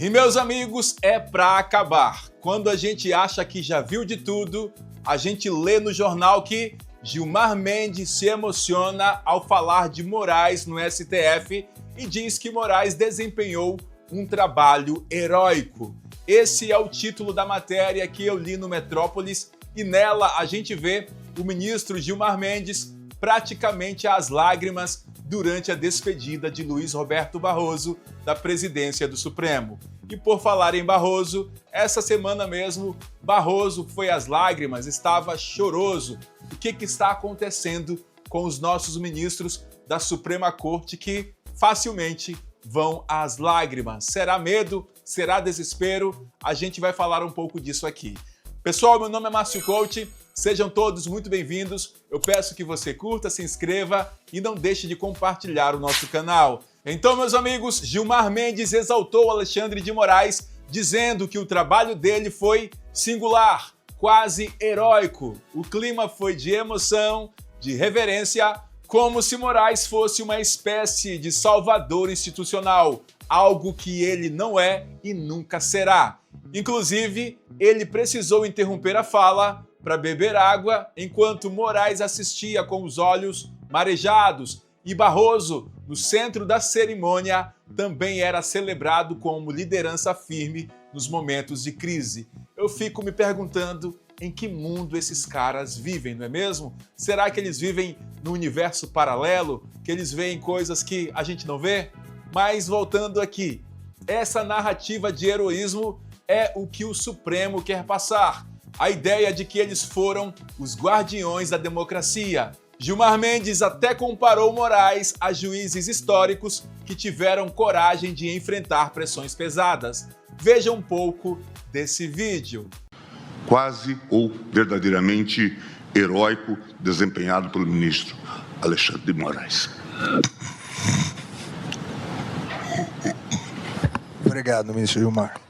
E meus amigos, é pra acabar. Quando a gente acha que já viu de tudo, a gente lê no jornal que Gilmar Mendes se emociona ao falar de Moraes no STF e diz que Moraes desempenhou um trabalho heróico. Esse é o título da matéria que eu li no Metrópolis e nela a gente vê o ministro Gilmar Mendes praticamente às lágrimas durante a despedida de Luiz Roberto Barroso da presidência do Supremo. E por falar em Barroso, essa semana mesmo, Barroso foi às lágrimas, estava choroso. O que está acontecendo com os nossos ministros da Suprema Corte que facilmente vão às lágrimas? Será medo? Será desespero? A gente vai falar um pouco disso aqui. Pessoal, meu nome é Márcio Coach, sejam todos muito bem-vindos. Eu peço que você curta, se inscreva e não deixe de compartilhar o nosso canal. Então, meus amigos, Gilmar Mendes exaltou Alexandre de Moraes, dizendo que o trabalho dele foi singular, quase heróico. O clima foi de emoção, de reverência, como se Moraes fosse uma espécie de salvador institucional, algo que ele não é e nunca será. Inclusive, ele precisou interromper a fala para beber água, enquanto Moraes assistia com os olhos marejados e Barroso, no centro da cerimônia, também era celebrado como liderança firme nos momentos de crise. Eu fico me perguntando em que mundo esses caras vivem, não é mesmo? Será que eles vivem no universo paralelo, que eles veem coisas que a gente não vê? Mas voltando aqui, essa narrativa de heroísmo é o que o Supremo quer passar. A ideia de que eles foram os guardiões da democracia. Gilmar Mendes até comparou Moraes a juízes históricos que tiveram coragem de enfrentar pressões pesadas. Veja um pouco desse vídeo. Quase ou verdadeiramente heróico desempenhado pelo ministro Alexandre de Moraes. Obrigado, ministro Gilmar.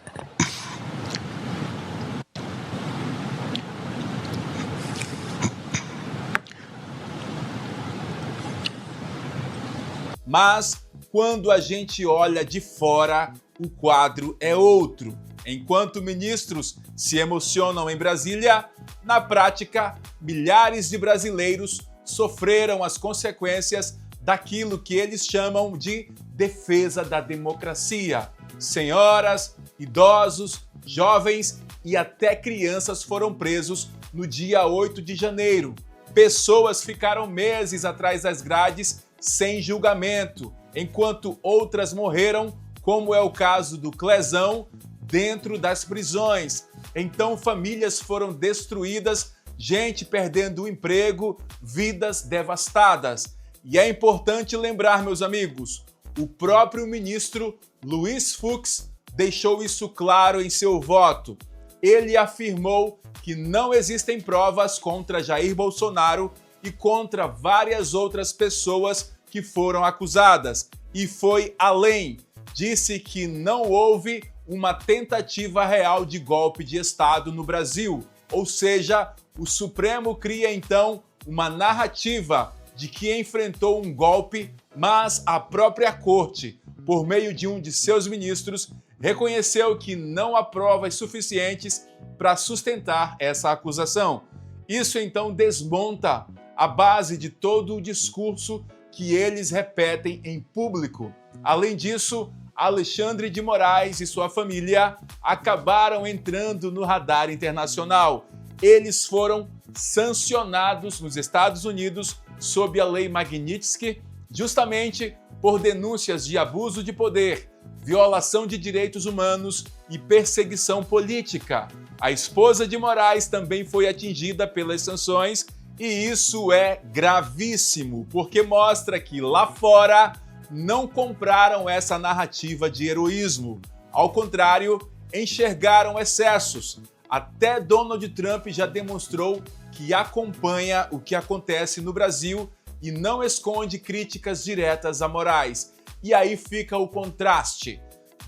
Mas, quando a gente olha de fora, o quadro é outro. Enquanto ministros se emocionam em Brasília, na prática, milhares de brasileiros sofreram as consequências daquilo que eles chamam de defesa da democracia. Senhoras, idosos, jovens e até crianças foram presos no dia 8 de janeiro. Pessoas ficaram meses atrás das grades sem julgamento, enquanto outras morreram, como é o caso do Clezão, dentro das prisões. Então famílias foram destruídas, gente perdendo o emprego, vidas devastadas. E é importante lembrar, meus amigos, o próprio ministro Luiz Fux deixou isso claro em seu voto. Ele afirmou que não existem provas contra Jair Bolsonaro e contra várias outras pessoas que foram acusadas. E foi além. Disse que não houve uma tentativa real de golpe de Estado no Brasil. Ou seja, o Supremo cria então uma narrativa de que enfrentou um golpe, mas a própria Corte, por meio de um de seus ministros, reconheceu que não há provas suficientes para sustentar essa acusação. Isso então desmonta a base de todo o discurso que eles repetem em público. Além disso, Alexandre de Moraes e sua família acabaram entrando no radar internacional. Eles foram sancionados nos Estados Unidos sob a Lei Magnitsky, justamente por denúncias de abuso de poder, violação de direitos humanos e perseguição política. A esposa de Moraes também foi atingida pelas sanções e isso é gravíssimo, porque mostra que lá fora não compraram essa narrativa de heroísmo. Ao contrário, enxergaram excessos. Até Donald Trump já demonstrou que acompanha o que acontece no Brasil e não esconde críticas diretas a Moraes. E aí fica o contraste.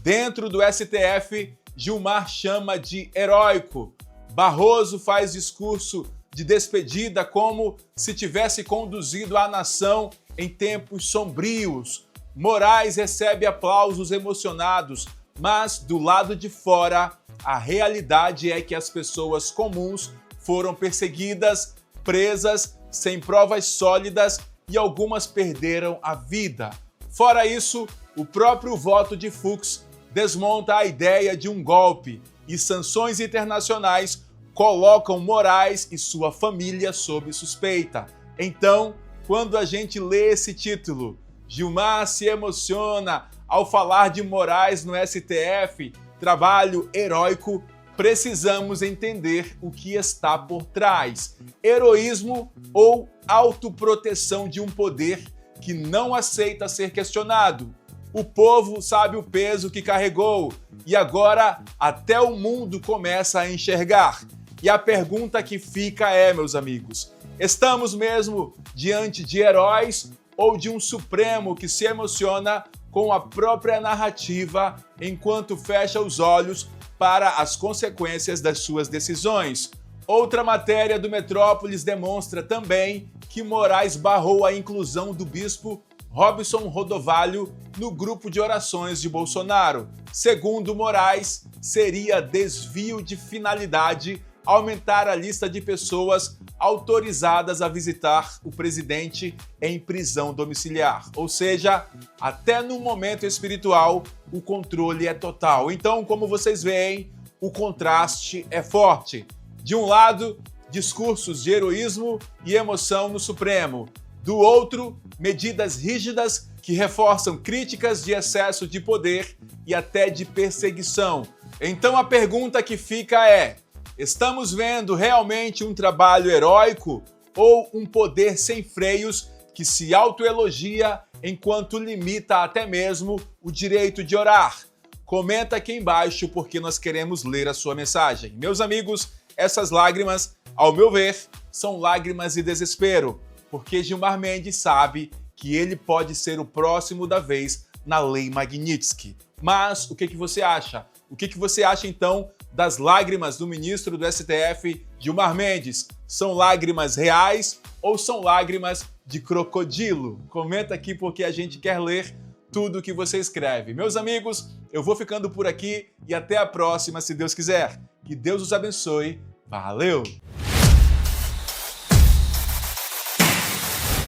Dentro do STF, Gilmar chama de heróico. Barroso faz discurso de despedida como se tivesse conduzido a nação em tempos sombrios. Moraes recebe aplausos emocionados, mas do lado de fora, a realidade é que as pessoas comuns foram perseguidas, presas, sem provas sólidas e algumas perderam a vida. Fora isso, o próprio voto de Fux desmonta a ideia de um golpe e sanções internacionais colocam Moraes e sua família sob suspeita. Então, quando a gente lê esse título, Gilmar se emociona ao falar de Moraes no STF, trabalho heróico, precisamos entender o que está por trás. Heroísmo ou autoproteção de um poder que não aceita ser questionado. O povo sabe o peso que carregou e agora até o mundo começa a enxergar. E a pergunta que fica é, meus amigos, estamos mesmo diante de heróis ou de um Supremo que se emociona com a própria narrativa enquanto fecha os olhos para as consequências das suas decisões? Outra matéria do Metrópolis demonstra também que Moraes barrou a inclusão do bispo Robson Rodovalho no grupo de orações de Bolsonaro. Segundo Moraes, seria desvio de finalidade aumentar a lista de pessoas autorizadas a visitar o presidente em prisão domiciliar. Ou seja, até no momento espiritual, o controle é total. Então, como vocês veem, o contraste é forte. De um lado, discursos de heroísmo e emoção no Supremo. Do outro, medidas rígidas que reforçam críticas de excesso de poder e até de perseguição. Então a pergunta que fica é: estamos vendo realmente um trabalho heróico ou um poder sem freios que se autoelogia enquanto limita até mesmo o direito de orar? Comenta aqui embaixo porque nós queremos ler a sua mensagem. Meus amigos, essas lágrimas, ao meu ver, são lágrimas de desespero, porque Gilmar Mendes sabe que ele pode ser o próximo da vez na Lei Magnitsky. Mas o que você acha? O que você acha, então, das lágrimas do ministro do STF, Gilmar Mendes? São lágrimas reais ou são lágrimas de crocodilo? Comenta aqui porque a gente quer ler tudo o que você escreve. Meus amigos, eu vou ficando por aqui e até a próxima, se Deus quiser. Que Deus os abençoe. Valeu!